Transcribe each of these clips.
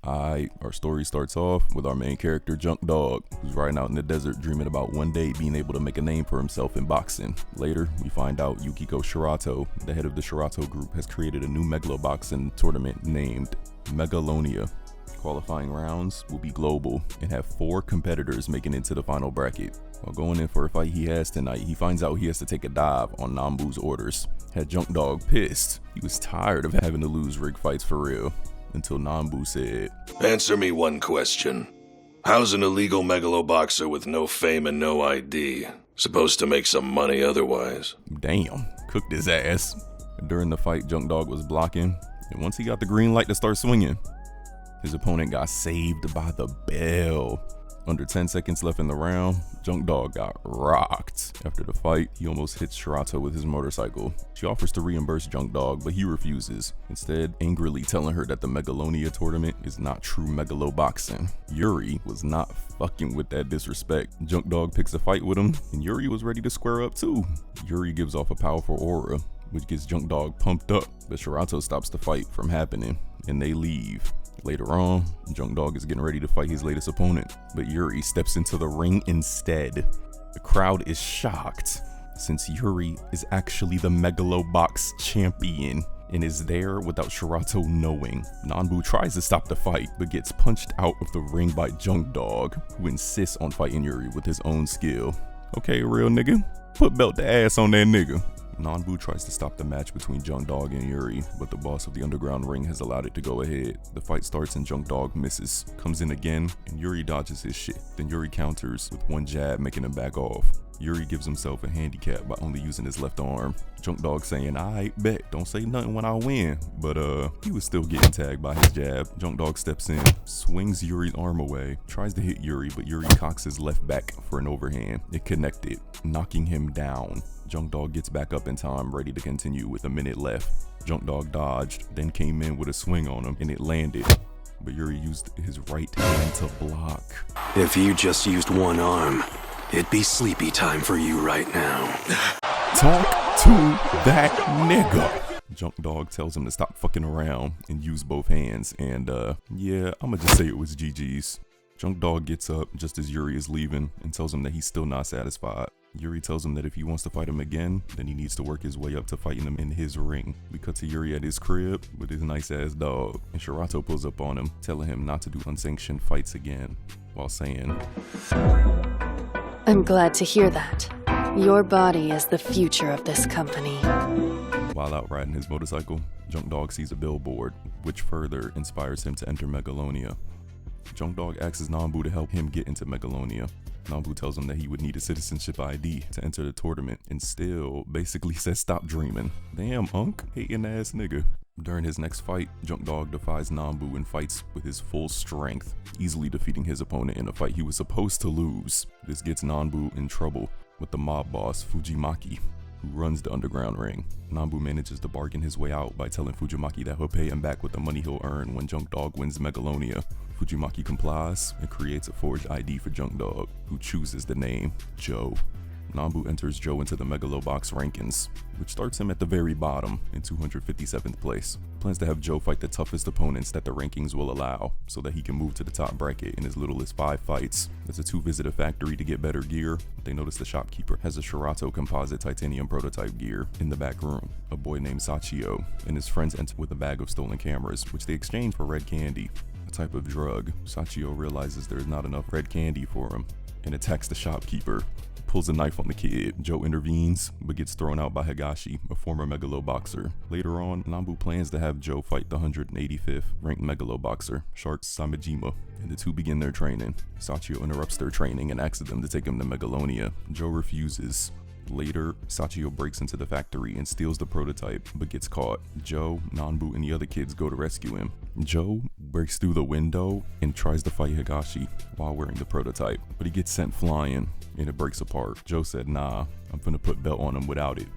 Alright, our story starts off with our main character, Junk Dog, who's riding out in the desert dreaming about one day being able to make a name for himself in boxing. Later, we find out Yukiko Shirato, the head of the Shirato group, has created a new Megaloboxing tournament named Megalonia. Qualifying rounds will be global and have 4 competitors making it to the final bracket. While going in for a fight he has tonight, he finds out he has to take a dive on Nambu's orders. Had Junk Dog pissed. He was tired of having to lose rig fights for real. Until Nambu said, "Answer me one question. How's an illegal megaloboxer with no fame and no ID supposed to make some money otherwise?" Damn, cooked his ass. During the fight, Junk Dog was blocking, and once he got the green light to start swinging, his opponent got saved by the bell. Under 10 seconds left in the round, Junk Dog got rocked. After the fight, he almost hits Shirato with his motorcycle. She offers to reimburse Junk Dog, but he refuses, instead angrily telling her that the Megalonia tournament is not true megaloboxing. Yuri was not fucking with that disrespect. Junk Dog picks a fight with him, and Yuri was ready to square up too. Yuri gives off a powerful aura, which gets Junk Dog pumped up, but Shirato stops the fight from happening, and they leave. Later on, Junk Dog is getting ready to fight his latest opponent, but Yuri steps into the ring instead. The crowd is shocked, since Yuri is actually the Megalobox champion and is there without Shirato knowing. Nambu tries to stop the fight, but gets punched out of the ring by Junk Dog, who insists on fighting Yuri with his own skill. Okay, real nigga, put belt the ass on that nigga. Nambu tries to stop the match between Junk Dog and Yuri, but the boss of the underground ring has allowed it to go ahead. The fight starts and Junk Dog misses, comes in again, and Yuri dodges his shit. Then Yuri counters with one jab, making him back off. Yuri gives himself a handicap by only using his left arm. Junk Dog saying, "I bet, don't say nothing when I win." But he was still getting tagged by his jab. Junk Dog steps in, swings Yuri's arm away, tries to hit Yuri, but Yuri cocks his left back for an overhand. It connected, knocking him down. Junk Dog gets back up in time, ready to continue with a minute left. Junk Dog dodged, then came in with a swing on him, and it landed. But Yuri used his right hand to block. "If you just used one arm, it'd be sleepy time for you right now." Talk to that nigga. Junk Dog tells him to stop fucking around and use both hands, and yeah, I'ma just say it was GG's. Junk Dog gets up just as Yuri is leaving and tells him that he's still not satisfied. Yuri tells him that if he wants to fight him again, then he needs to work his way up to fighting him in his ring. We cut to Yuri at his crib with his nice ass dog, and Shirato pulls up on him, telling him not to do unsanctioned fights again, while saying, "I'm glad to hear that. Your body is the future of this company." While out riding his motorcycle, Junk Dog sees a billboard, which further inspires him to enter Megalonia. Junk Dog asks Nambu to help him get into Megalonia. Nambu tells him that he would need a citizenship ID to enter the tournament, and still basically says stop dreaming. Damn, Unk, hating ass nigga. During his next fight, Junk Dog defies Nambu and fights with his full strength, easily defeating his opponent in a fight he was supposed to lose. This gets Nambu in trouble with the mob boss, Fujimaki, who runs the underground ring. Nambu manages to bargain his way out by telling Fujimaki that he'll pay him back with the money he'll earn when Junk Dog wins Megalonia. Fujimaki complies and creates a forged ID for Junk Dog, who chooses the name Joe. Nambu enters Joe into the Megalobox rankings, which starts him at the very bottom in 257th place. Plans to have Joe fight the toughest opponents that the rankings will allow, so that he can move to the top bracket in as little as 5 fights. As the two visit a factory to get better gear, they notice the shopkeeper has a Shirato composite titanium prototype gear in the back room. A boy named Sachio and his friends enter with a bag of stolen cameras, which they exchange for red candy, a type of drug. Sachio realizes there's not enough red candy for him and attacks the shopkeeper. Pulls a knife on the kid. Joe intervenes, but gets thrown out by Higashi, a former megaloboxer. Later on, Nambu plans to have Joe fight the 185th ranked megaloboxer, Shark Samejima, and the two begin their training. Sachio interrupts their training and asks them to take him to Megalonia. Joe refuses. Later, Sachio breaks into the factory and steals the prototype, but gets caught. Joe, Nambu, and the other kids go to rescue him. Joe breaks through the window and tries to fight Higashi while wearing the prototype, but he gets sent flying and it breaks apart. Joe said, "Nah, I'm finna put belt on him without it."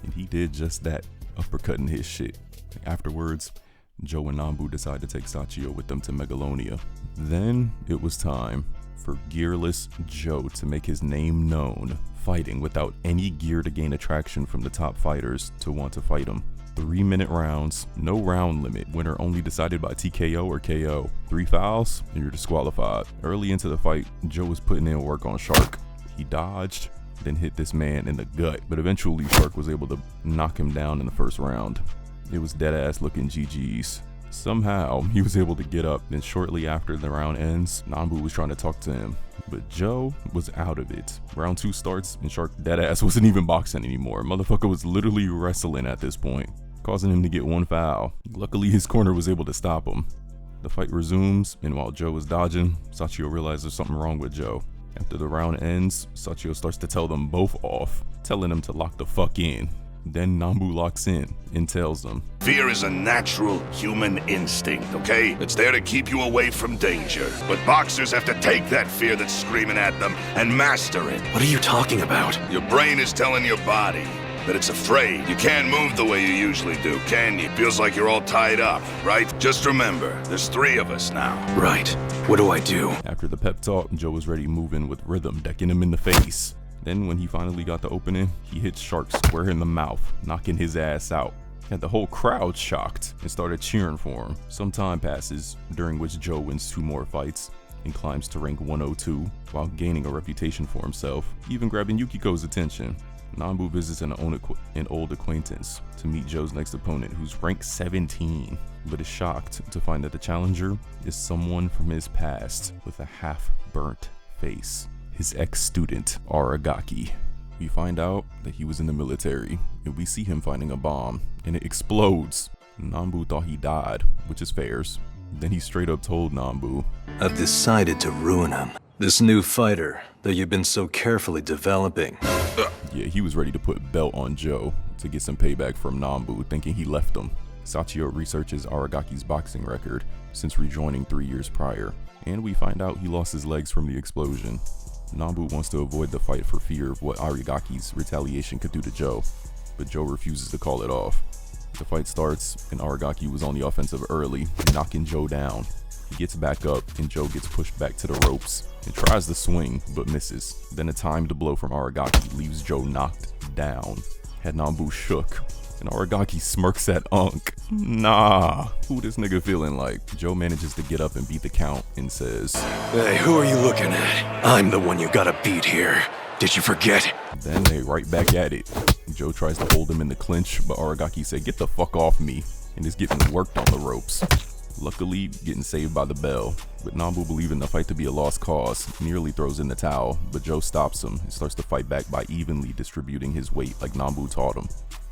And he did just that, uppercutting his shit. Afterwards, Joe and Nambu decide to take Sachio with them to Megalonia. Then it was time for gearless Joe to make his name known, fighting without any gear to gain attraction from the top fighters to want to fight him. 3-minute rounds, no round limit, winner only decided by TKO or KO. 3 fouls, and you're disqualified. Early into the fight, Joe was putting in work on Shark. He dodged, then hit this man in the gut, but eventually Shark was able to knock him down in the first round. It was dead ass looking GG's. Somehow, he was able to get up, and shortly after the round ends, Nambu was trying to talk to him, but Joe was out of it. Round 2 starts, and Shark deadass wasn't even boxing anymore. Motherfucker was literally wrestling at this point, causing him to get 1 foul. Luckily, his corner was able to stop him. The fight resumes, and while Joe is dodging, Sachio realizes there's something wrong with Joe. After the round ends, Sachio starts to tell them both off, telling them to lock the fuck in. Then Nambu locks in and tells them, Fear is a natural human instinct, okay? It's there to keep you away from danger. But boxers have to take that fear that's screaming at them and master it. What are you talking about? Your brain is telling your body that it's afraid. You can't move the way you usually do, can you? Feels like you're all tied up, right? Just remember, there's 3 of us now. Right. What do I do? After the pep talk, Joe was ready moving with rhythm, decking him in the face. Then when he finally got the opening, he hit Shark square in the mouth, knocking his ass out. Had the whole crowd shocked and started cheering for him. Some time passes, during which Joe wins 2 more fights and climbs to rank 102 while gaining a reputation for himself, even grabbing Yukiko's attention. Nambu visits an old acquaintance to meet Joe's next opponent, who's ranked 17, but is shocked to find that the challenger is someone from his past with a half-burnt face. His ex-student, Aragaki. We find out that he was in the military, and we see him finding a bomb, and it explodes. Nambu thought he died, which is fair. Then he straight up told Nambu, I've decided to ruin him. This new fighter that you've been so carefully developing. Yeah, he was ready to put belt on Joe to get some payback from Nambu, thinking he left him. Sachio researches Aragaki's boxing record since rejoining 3 years prior, and we find out he lost his legs from the explosion. Nambu wants to avoid the fight for fear of what Aragaki's retaliation could do to Joe, but Joe refuses to call it off. The fight starts, and Aragaki was on the offensive early, knocking Joe down. He gets back up, and Joe gets pushed back to the ropes and tries to swing, but misses. Then a timed blow from Aragaki leaves Joe knocked down. Had Nambu shook, and Aragaki smirks at Unk. Nah, who this nigga feeling like? Joe manages to get up and beat the count and says, Hey, who are you looking at? I'm the one you gotta beat here. Did you forget? Then they right back at it. Joe tries to hold him in the clinch, but Aragaki said, get the fuck off me, and is getting worked on the ropes. Luckily, getting saved by the bell, but Nambu, believing the fight to be a lost cause, nearly throws in the towel, but Joe stops him and starts to fight back by evenly distributing his weight like Nambu taught him.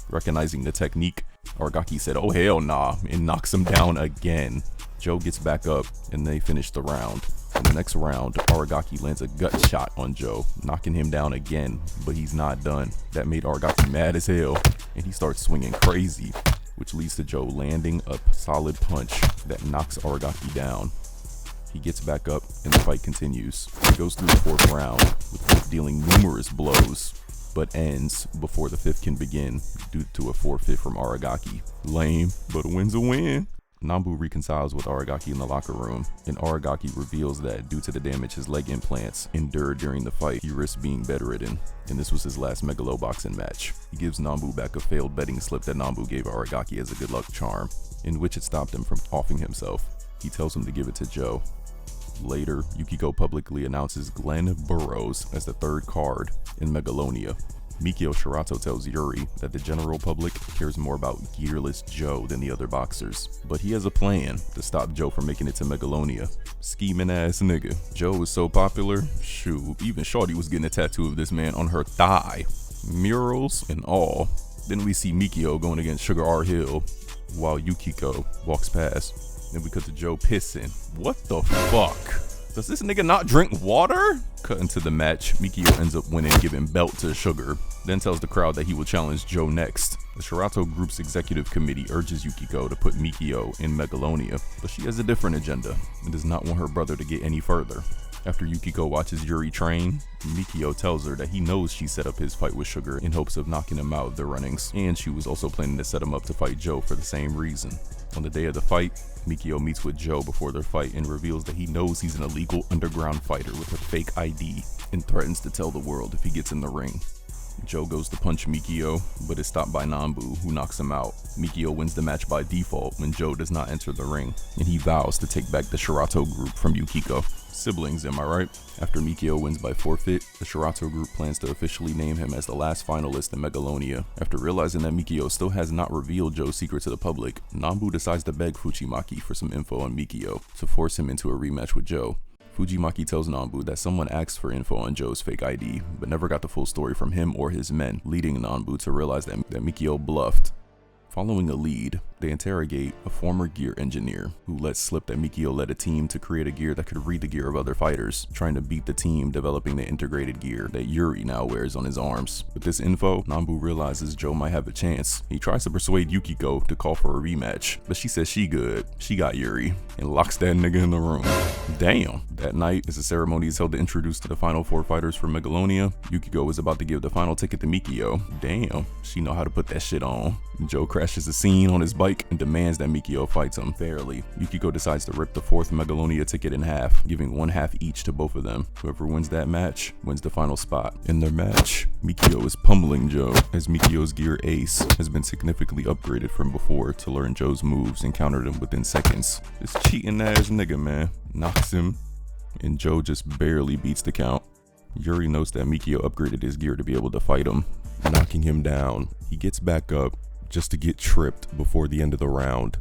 Recognizing the technique, Aragaki said, oh hell nah, and knocks him down again. Joe gets back up, and they finish the round. In the next round, Aragaki lands a gut shot on Joe, knocking him down again, but he's not done. That made Aragaki mad as hell, and he starts swinging crazy, which leads to Joe landing a solid punch that knocks Aragaki down. He gets back up, and the fight continues. It goes through the 4th round, with both dealing numerous blows, but ends before the 5th can begin due to a forfeit from Aragaki. Lame, but a win's a win. Nambu reconciles with Aragaki in the locker room, and Aragaki reveals that due to the damage his leg implants endured during the fight, he risked being bedridden, and this was his last Megaloboxing match. He gives Nambu back a failed betting slip that Nambu gave Aragaki as a good luck charm, in which it stopped him from offing himself. He tells him to give it to Joe. Later, Yukiko publicly announces Glenn Burroughs as the 3rd card in Megalonia. Mikio Shirato tells Yuri that the general public cares more about gearless Joe than the other boxers, but he has a plan to stop Joe from making it to Megalonia. Scheming ass nigga. Joe was so popular, shoot, even Shorty was getting a tattoo of this man on her thigh. Murals and all. Then we see Mikio going against Sugar R. Hill while Yukiko walks past. Then we cut to Joe pissing. What the fuck? Does this nigga not drink water? Cut into the match, Mikio ends up winning, giving belt to Sugar, then tells the crowd that he will challenge Joe next. The Shirato Group's executive committee urges Yukiko to put Mikio in Megalonia, but she has a different agenda and does not want her brother to get any further. After Yukiko watches Yuri train, Mikio tells her that he knows she set up his fight with Sugar in hopes of knocking him out of the runnings, and she was also planning to set him up to fight Joe for the same reason. On the day of the fight, Mikio meets with Joe before their fight and reveals that he knows he's an illegal underground fighter with a fake ID and threatens to tell the world if he gets in the ring. Joe goes to punch Mikio, but is stopped by Nambu, who knocks him out. Mikio wins the match by default when Joe does not enter the ring, and he vows to take back the Shirato group from Yukiko. Siblings, am I right? After Mikio wins by forfeit, the Shirato group plans to officially name him as the last finalist in Megalonia. After realizing that Mikio still has not revealed Joe's secret to the public, Nambu decides to beg Fujimaki for some info on Mikio to force him into a rematch with Joe. Fujimaki tells Nambu that someone asked for info on Joe's fake ID, but never got the full story from him or his men, leading Nambu to realize that Mikio bluffed. Following a lead, they interrogate a former gear engineer who lets slip that Mikio led a team to create a gear that could read the gear of other fighters, trying to beat the team developing the integrated gear that Yuri now wears on his arms. With this info, Nambu realizes Joe might have a chance. He tries to persuade Yukiko to call for a rematch, but she says she good, she got Yuri, and locks that nigga in the room. Damn. That night, as the ceremony is held to introduce the final 4 fighters for Megalonia, Yukiko is about to give the final ticket to Mikio. Damn, she know how to put that shit on. Joe crashes the scene on his bike and demands that Mikio fights him fairly. Yukiko decides to rip the 4th Megalonia ticket in half, giving 1/2 each to both of them. Whoever wins that match wins the final spot. In their match, Mikio is pummeling Joe, as Mikio's gear Ace has been significantly upgraded from before to learn Joe's moves and counter them within seconds. This cheating ass nigga, man, knocks him, and Joe just barely beats the count. Yuri notes that Mikio upgraded his gear to be able to fight him, knocking him down. He gets back up just to get tripped before the end of the round.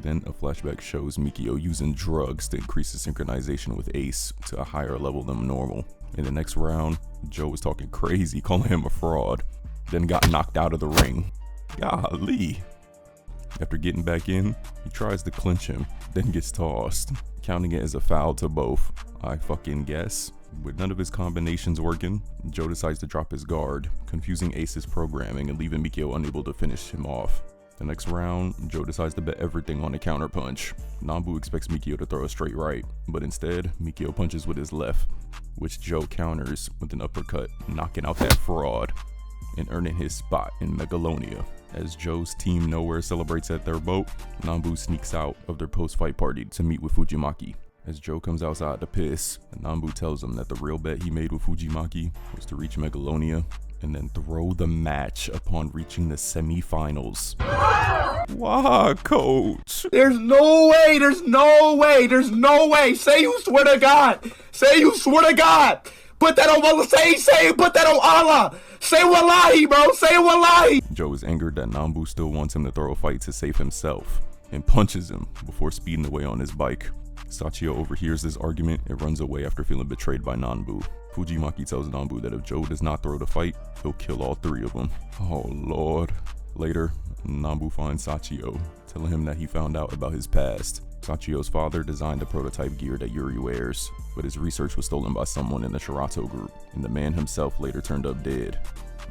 Then a flashback shows Mikio using drugs to increase his synchronization with Ace to a higher level than normal. In the next round, Joe was talking crazy, calling him a fraud, then got knocked out of the ring. Golly. After getting back in, he tries to clinch him, then gets tossed, counting it as a foul to both, I fucking guess. With none of his combinations working, Joe decides to drop his guard, confusing Ace's programming and leaving Mikio unable to finish him off. The next round, Joe decides to bet everything on a counterpunch. Nambu expects Mikio to throw a straight right, but instead, Mikio punches with his left, which Joe counters with an uppercut, knocking out that fraud and earning his spot in Megalonia. As Joe's team Nowhere celebrates at their boat, Nambu sneaks out of their post-fight party to meet with Fujimaki. As Joe comes outside to piss, Nambu tells him that the real bet he made with Fujimaki was to reach Megalonia and then throw the match upon reaching the semi-finals. Why, coach? There's no way, there's no way, there's no way. Say you swear to God. Say you swear to God. Put that on Allah. Say, put that on Allah. Say wallahi, bro. Say wallahi. Joe is angered that Nambu still wants him to throw a fight to save himself and punches him before speeding away on his bike. Sachio overhears this argument and runs away after feeling betrayed by Nambu. Fujimaki tells Nambu that if Joe does not throw the fight, he'll kill all 3 of them. Oh lord. Later, Nambu finds Sachio, telling him that he found out about his past. Sachio's father designed the prototype gear that Yuri wears, but his research was stolen by someone in the Shirato group, and the man himself later turned up dead.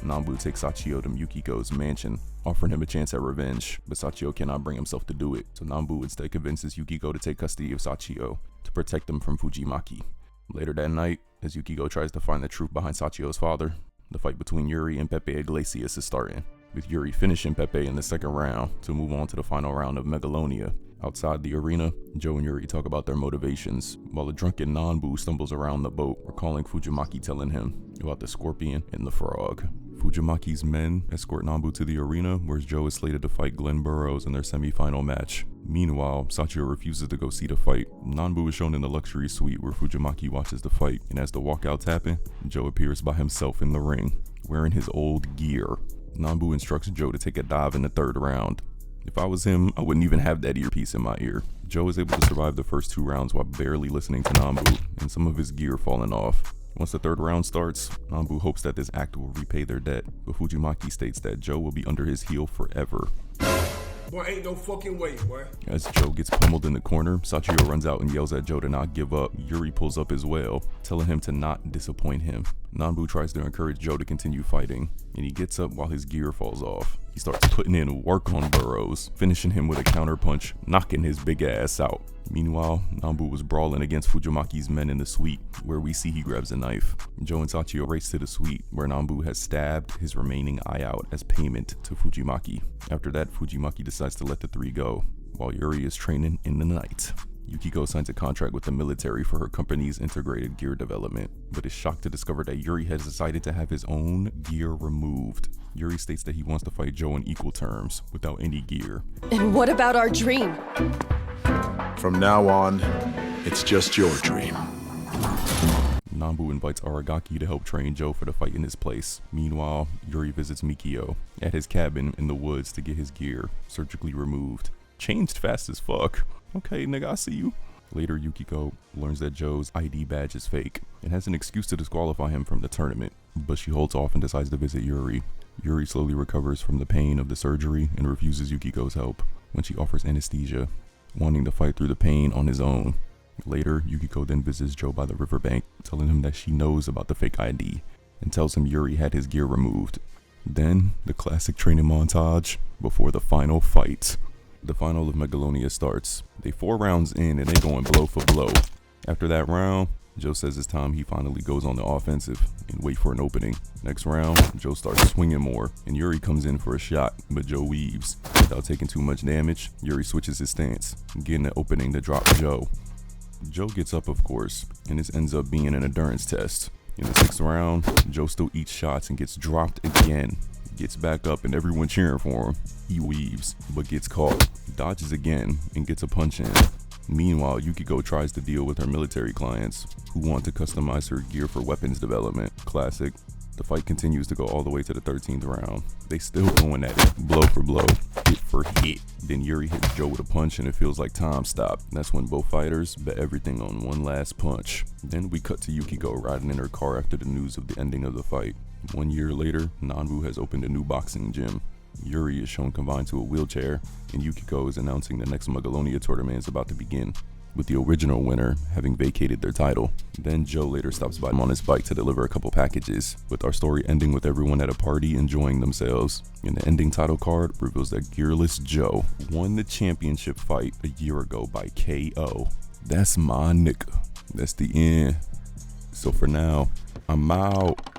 Nambu takes Sachio to Yukiko's mansion, offering him a chance at revenge, but Sachio cannot bring himself to do it, so Nambu instead convinces Yukiko to take custody of Sachio to protect him from Fujimaki. Later that night, as Yukiko tries to find the truth behind Sachio's father, the fight between Yuri and Pepe Iglesias is starting, with Yuri finishing Pepe in the second round to move on to the final round of Megalonia. Outside the arena, Joe and Yuri talk about their motivations, while a drunken Nambu stumbles around the boat, recalling Fujimaki telling him about the scorpion and the frog. Fujimaki's men escort Nambu to the arena, where Joe is slated to fight Glenn Burroughs in their semi-final match. Meanwhile, Sachio refuses to go see the fight. Nambu is shown in the luxury suite where Fujimaki watches the fight, and as the walkouts happen, Joe appears by himself in the ring, wearing his old gear. Nambu instructs Joe to take a dive in the 3rd round. If I was him, I wouldn't even have that earpiece in my ear. Joe is able to survive the first 2 rounds while barely listening to Nambu, and some of his gear falling off. Once the 3rd round starts, Nambu hopes that this act will repay their debt, but Fujimaki states that Joe will be under his heel forever. Boy, ain't no fucking way, boy. As Joe gets pummeled in the corner, Sachio runs out and yells at Joe to not give up. Yuri pulls up as well, telling him to not disappoint him. Nambu tries to encourage Joe to continue fighting, and he gets up while his gear falls off. He starts putting in work on Burroughs, finishing him with a counter punch, knocking his big ass out. Meanwhile, Nambu was brawling against Fujimaki's men in the suite, where we see he grabs a knife. Joe and Sachio race to the suite, where Nambu has stabbed his remaining eye out as payment to Fujimaki. After that, Fujimaki decides to let the 3 go, while Yuri is training in the night. Yukiko signs a contract with the military for her company's integrated gear development, but is shocked to discover that Yuri has decided to have his own gear removed. Yuri states that he wants to fight Joe in equal terms, without any gear. And what about our dream? From now on, it's just your dream. Nambu invites Aragaki to help train Joe for the fight in his place. Meanwhile, Yuri visits Mikio at his cabin in the woods to get his gear surgically removed. Changed fast as fuck. Okay, nigga, I see you. Later, Yukiko learns that Joe's ID badge is fake and has an excuse to disqualify him from the tournament, but she holds off and decides to visit Yuri. Yuri slowly recovers from the pain of the surgery and refuses Yukiko's help when she offers anesthesia, wanting to fight through the pain on his own. Later, Yukiko then visits Joe by the riverbank, telling him that she knows about the fake ID and tells him Yuri had his gear removed. Then, the classic training montage before the final fight. The final of Megalonia starts. They 4 rounds in and they going blow for blow. After that round, Joe says it's time he finally goes on the offensive and wait for an opening. Next round, Joe starts swinging more and Yuri comes in for a shot, but Joe weaves. Without taking too much damage, Yuri switches his stance, getting an opening to drop Joe. Joe gets up, of course, and this ends up being an endurance test. In the 6th round, Joe still eats shots and gets dropped again. Gets back up and everyone cheering for him. He weaves, but gets caught, dodges again, and gets a punch in. Meanwhile, Yukiko tries to deal with her military clients, who want to customize her gear for weapons development. Classic. The fight continues to go all the way to the 13th round. They still going at it, blow for blow, hit for hit. Then Yuri hits Joe with a punch and it feels like time stopped. That's when both fighters bet everything on one last punch. Then we cut to Yukiko riding in her car after the news of the ending of the fight. 1 year later, Nanbu has opened a new boxing gym. Yuri is shown confined to a wheelchair, and Yukiko is announcing the next Megalonia tournament is about to begin, with the original winner having vacated their title. Then Joe later stops by on his bike to deliver a couple packages, with our story ending with everyone at a party enjoying themselves. And the ending title card reveals that Gearless Joe won the championship fight a year ago by KO. That's my nigga. That's the end. So for now, I'm out.